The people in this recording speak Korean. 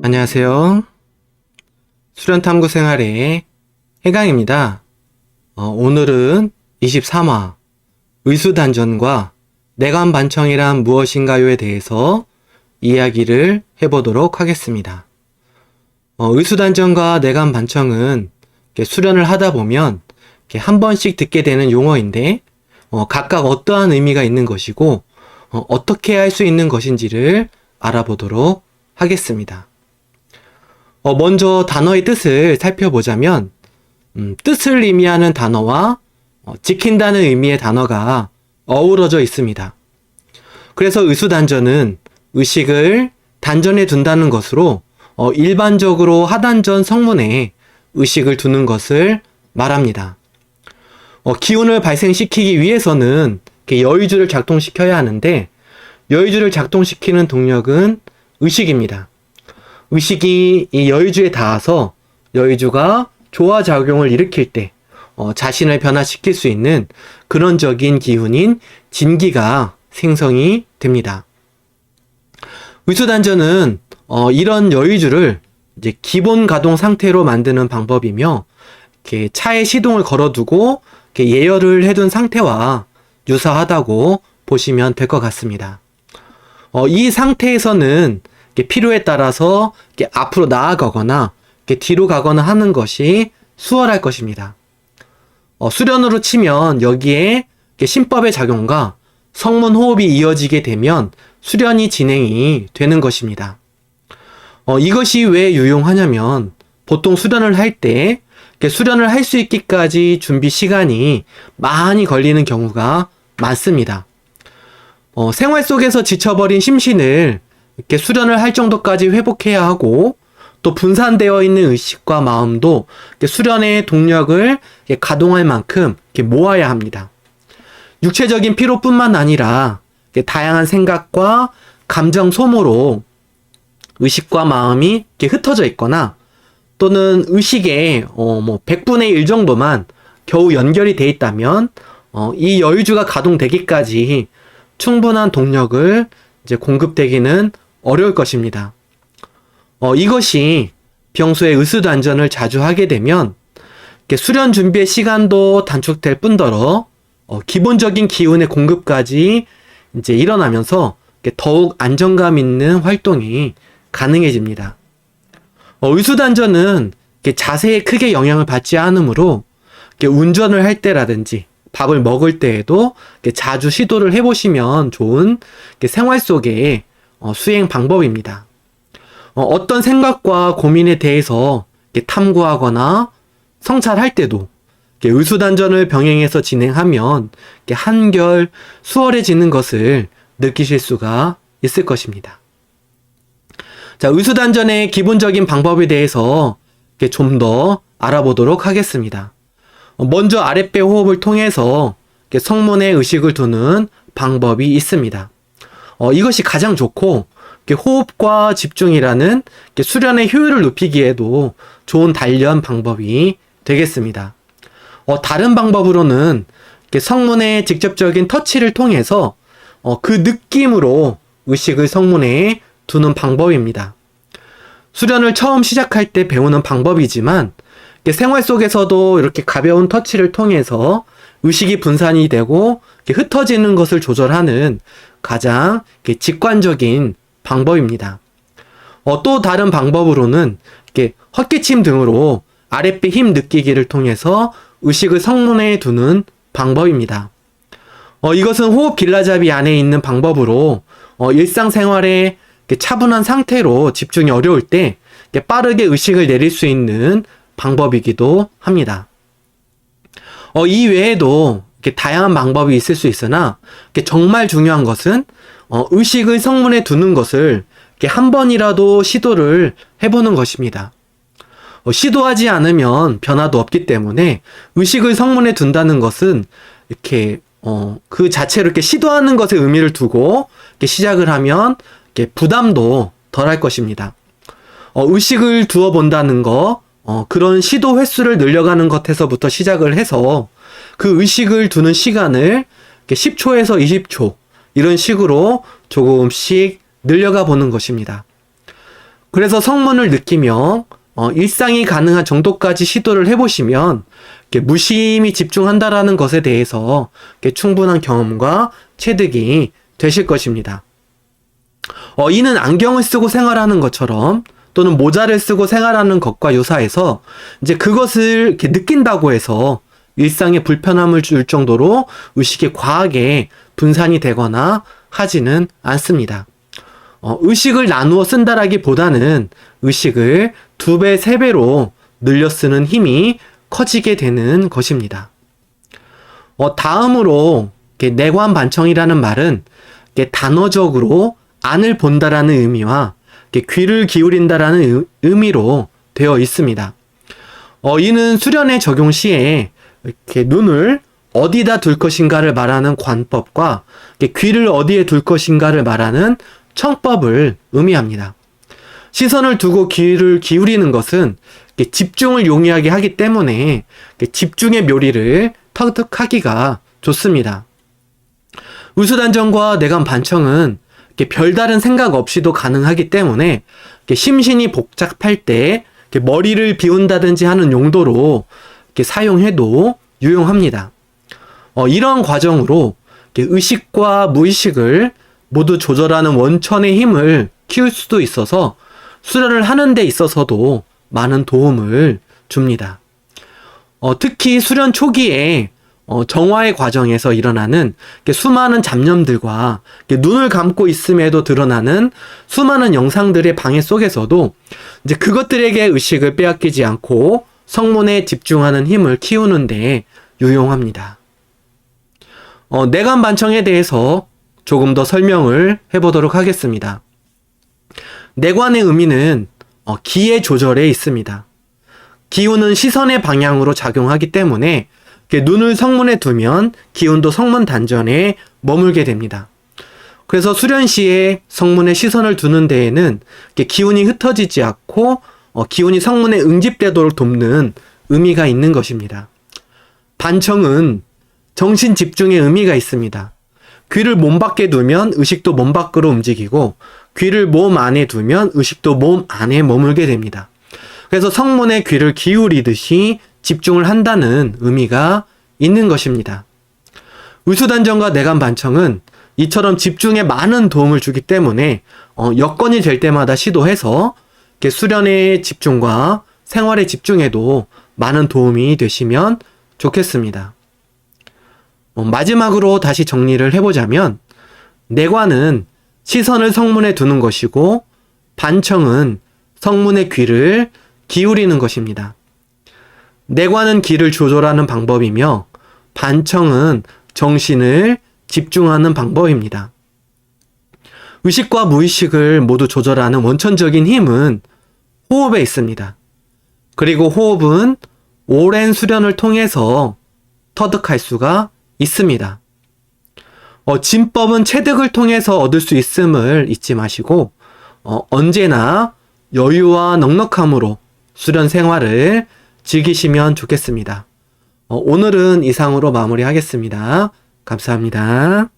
안녕하세요. 수련탐구 생활의 해강입니다. 오늘은 23화 의수단전과 내관반청이란 무엇인가요에 대해서 이야기를 해보도록 하겠습니다. 의수단전과 내관반청은 수련을 하다 보면 한 번씩 듣게 되는 용어인데 각각 어떠한 의미가 있는 것이고 어떻게 할 수 있는 것인지를 알아보도록 하겠습니다. 먼저 단어의 뜻을 살펴보자면 뜻을 의미하는 단어와 지킨다는 의미의 단어가 어우러져 있습니다. 그래서 의수단전은 의식을 단전에 둔다는 것으로 일반적으로 하단전 성문에 의식을 두는 것을 말합니다. 기운을 발생시키기 위해서는 여의주를 작동시켜야 하는데 여의주를 작동시키는 동력은 의식입니다. 의식이 이 여의주에 닿아서 여의주가 조화작용을 일으킬 때 자신을 변화시킬 수 있는 근원적인 기운인 진기가 생성이 됩니다. 의수단전은 이런 여의주를 이제 기본 가동 상태로 만드는 방법이며 이렇게 차에 시동을 걸어두고 이렇게 예열을 해둔 상태와 유사하다고 보시면 될 것 같습니다. 이 상태에서는 필요에 따라서 앞으로 나아가거나 뒤로 가거나 하는 것이 수월할 것입니다. 수련으로 치면 여기에 신법의 작용과 성문 호흡이 이어지게 되면 수련이 진행이 되는 것입니다. 이것이 왜 유용하냐면 보통 수련을 할 때 수련을 할 수 있기까지 준비 시간이 많이 걸리는 경우가 많습니다. 생활 속에서 지쳐버린 심신을 이렇게 수련을 할 정도까지 회복해야 하고 또 분산되어 있는 의식과 마음도 수련의 동력을 가동할 만큼 모아야 합니다. 육체적인 피로뿐만 아니라 다양한 생각과 감정 소모로 의식과 마음이 흩어져 있거나 또는 의식의 100분의 1 정도만 겨우 연결이 돼 있다면 이 여의주가 가동되기까지 충분한 동력을 이제 공급되기는 어려울 것입니다. 이것이 평소에 의수단전을 자주 하게 되면 수련 준비의 시간도 단축될 뿐더러 기본적인 기운의 공급까지 이제 일어나면서 더욱 안정감 있는 활동이 가능해집니다. 의수단전은 자세에 크게 영향을 받지 않으므로 운전을 할 때라든지 밥을 먹을 때에도 자주 시도를 해보시면 좋은 생활 속의 수행 방법입니다. 어떤 생각과 고민에 대해서 탐구하거나 성찰할 때도 의수단전을 병행해서 진행하면 한결 수월해지는 것을 느끼실 수가 있을 것입니다. 자, 의수단전의 기본적인 방법에 대해서 좀 더 알아보도록 하겠습니다. 먼저 아랫배 호흡을 통해서 성문에 의식을 두는 방법이 있습니다. 이것이 가장 좋고 호흡과 집중이라는 수련의 효율을 높이기에도 좋은 단련 방법이 되겠습니다. 다른 방법으로는 성문의 직접적인 터치를 통해서 그 느낌으로 의식을 성문에 두는 방법입니다. 수련을 처음 시작할 때 배우는 방법이지만 생활 속에서도 이렇게 가벼운 터치를 통해서 의식이 분산이 되고 흩어지는 것을 조절하는 가장 직관적인 방법입니다. 또 다른 방법으로는 헛기침 등으로 아랫배 힘 느끼기를 통해서 의식을 성문에 두는 방법입니다. 이것은 호흡 길라잡이 안에 있는 방법으로 일상생활에 차분한 상태로 집중이 어려울 때 빠르게 의식을 내릴 수 있는 방법이기도 합니다. 이 외에도 다양한 방법이 있을 수 있으나 정말 중요한 것은 의식을 성문에 두는 것을 한 번이라도 시도를 해보는 것입니다. 시도하지 않으면 변화도 없기 때문에 의식을 성문에 둔다는 것은 이렇게 그 자체로 이렇게 시도하는 것에 의미를 두고 시작을 하면 부담도 덜할 것입니다. 의식을 두어 본다는 거, 그런 시도 횟수를 늘려가는 것에서부터 시작을 해서 그 의식을 두는 시간을 10초에서 20초 이런 식으로 조금씩 늘려가 보는 것입니다. 그래서 성문을 느끼며 일상이 가능한 정도까지 시도를 해보시면 이렇게 무심히 집중한다라는 것에 대해서 이렇게 충분한 경험과 체득이 되실 것입니다. 이는 안경을 쓰고 생활하는 것처럼 또는 모자를 쓰고 생활하는 것과 유사해서 이제 그것을 이렇게 느낀다고 해서 일상에 불편함을 줄 정도로 의식이 과하게 분산이 되거나 하지는 않습니다. 의식을 나누어 쓴다라기보다는 의식을 2배, 3배로 늘려 쓰는 힘이 커지게 되는 것입니다. 다음으로 내관 반청이라는 말은 단어적으로 안을 본다라는 의미와 귀를 기울인다라는 의미로 되어 있습니다. 이는 수련의 적용 시에 이렇게 눈을 어디다 둘 것인가를 말하는 관법과 귀를 어디에 둘 것인가를 말하는 청법을 의미합니다. 시선을 두고 귀를 기울이는 것은 집중을 용이하게 하기 때문에 집중의 묘리를 터득하기가 좋습니다. 의수단정과 내관 반청은 별다른 생각 없이도 가능하기 때문에 심신이 복잡할 때 머리를 비운다든지 하는 용도로 사용해도 유용합니다. 이런 과정으로 의식과 무의식을 모두 조절하는 원천의 힘을 키울 수도 있어서 수련을 하는 데 있어서도 많은 도움을 줍니다. 특히 수련 초기에 정화의 과정에서 일어나는 수많은 잡념들과 눈을 감고 있음에도 드러나는 수많은 영상들의 방해 속에서도 이제 그것들에게 의식을 빼앗기지 않고 성문에 집중하는 힘을 키우는데 유용합니다. 내관 반청에 대해서 조금 더 설명을 해보도록 하겠습니다. 내관의 의미는 기의 조절에 있습니다. 기운은 시선의 방향으로 작용하기 때문에 눈을 성문에 두면 기운도 성문 단전에 머물게 됩니다. 그래서 수련 시에 성문에 시선을 두는 데에는 기운이 흩어지지 않고 기운이 성문에 응집되도록 돕는 의미가 있는 것입니다. 반청은 정신 집중의 의미가 있습니다. 귀를 몸 밖에 두면 의식도 몸 밖으로 움직이고 귀를 몸 안에 두면 의식도 몸 안에 머물게 됩니다. 그래서 성문에 귀를 기울이듯이 집중을 한다는 의미가 있는 것입니다. 의수단정과 내관 반청은 이처럼 집중에 많은 도움을 주기 때문에 여건이 될 때마다 시도해서 수련의 집중과 생활의 집중에도 많은 도움이 되시면 좋겠습니다. 마지막으로 다시 정리를 해보자면 내관은 시선을 성문에 두는 것이고 반청은 성문의 귀를 기울이는 것입니다. 내관은 귀를 조절하는 방법이며 반청은 정신을 집중하는 방법입니다. 의식과 무의식을 모두 조절하는 원천적인 힘은 호흡에 있습니다. 그리고 호흡은 오랜 수련을 통해서 터득할 수가 있습니다. 진법은 체득을 통해서 얻을 수 있음을 잊지 마시고 언제나 여유와 넉넉함으로 수련 생활을 즐기시면 좋겠습니다. 오늘은 이상으로 마무리하겠습니다. 감사합니다.